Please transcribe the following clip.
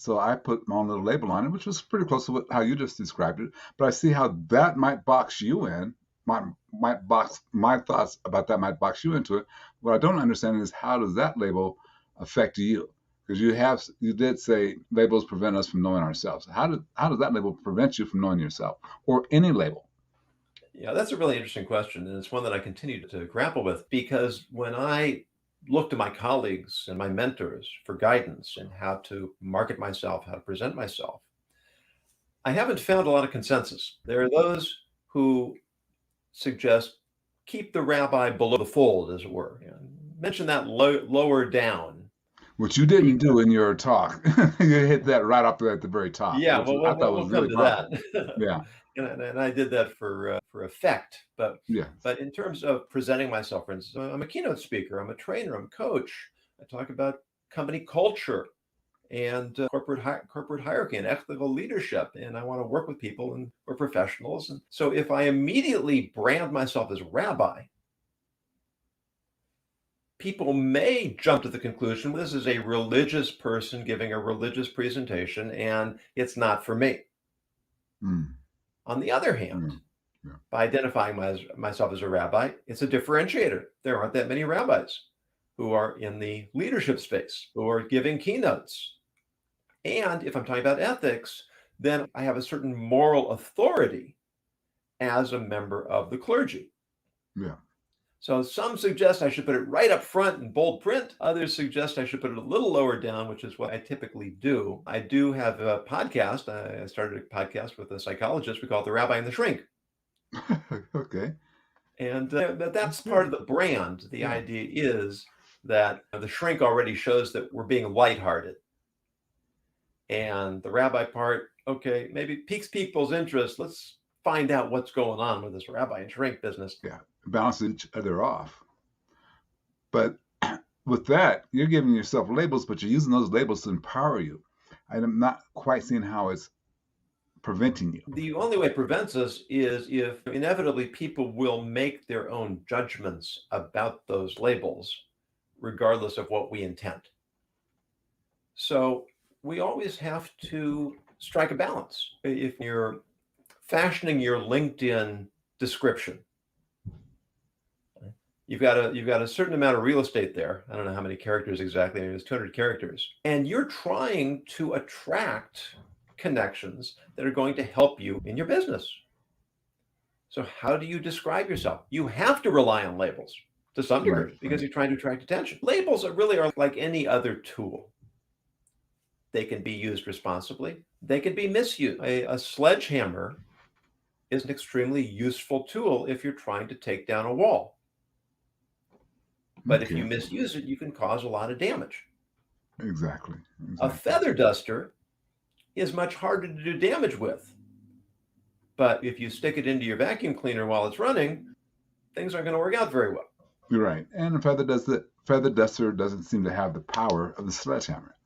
So I put my own little label on it, which was pretty close to how you just described it. But I see how that might box you in. Might box my thoughts about that might box you into it. What I don't understand is how does that label affect you? Because you did say labels prevent us from knowing ourselves. How does that label prevent you from knowing yourself, or any label? Yeah, that's a really interesting question. And it's one that I continue to grapple with because when I look to my colleagues and my mentors for guidance in how to market myself, how to present myself, I haven't found a lot of consensus. There are those who suggest keep the rabbi below the fold, as it were. You know, mention that lower down. Which you didn't Because, do in your talk. You hit that right up there at the very top, yeah, which well, I thought we'll was come really to powerful. that. Yeah, And I did that for effect. yes. But in terms of presenting myself, for instance, I'm a keynote speaker, I'm a trainer, I'm a coach. I talk about company culture and corporate hierarchy and ethical leadership. And I want to work with people and we're professionals. And so if I immediately brand myself as rabbi, people may jump to the conclusion this is a religious person giving a religious presentation and it's not for me. Mm, On the other hand, yeah, yeah. by identifying myself as a rabbi, it's a differentiator. There aren't that many rabbis who are in the leadership space, who are giving keynotes. And if I'm talking about ethics, then I have a certain moral authority as a member of the clergy. Yeah. So some suggest I should put it right up front in bold print. Others suggest I should put it a little lower down, which is what I typically do. I do have a podcast. I started a podcast with a psychologist. We call it The Rabbi and the Shrink. Okay. And That's that's part good. of the brand. The Yeah. idea is that the shrink already shows that we're being lighthearted. And the rabbi part, okay, maybe piques people's interest. Let's find out what's going on with this rabbi and shrink business. Yeah. Balance each other off. But with that, you're giving yourself labels, but you're using those labels to empower you. I'm not quite seeing how it's preventing you. The only way it prevents us is if inevitably people will make their own judgments about those labels, regardless of what we intend. So we always have to strike a balance. If you're fashioning your LinkedIn description, you've got a certain amount of real estate there. I don't know how many characters exactly. Maybe it's 200 characters, and you're trying to attract connections that are going to help you in your business. So how do you describe yourself? You have to rely on labels to some Right. degree because Right. you're trying to attract attention. Labels are like any other tool. They can be used responsibly. They can be misused. A sledgehammer is an extremely useful tool if you're trying to take down a wall. But if you Okay. misuse it, you can cause a lot of damage. Exactly. A Exactly. feather duster is much harder to do damage with. But if you stick it into your vacuum cleaner while it's running, things aren't going to work out very well. You're right. And a feather duster doesn't seem to have the power of the sledgehammer.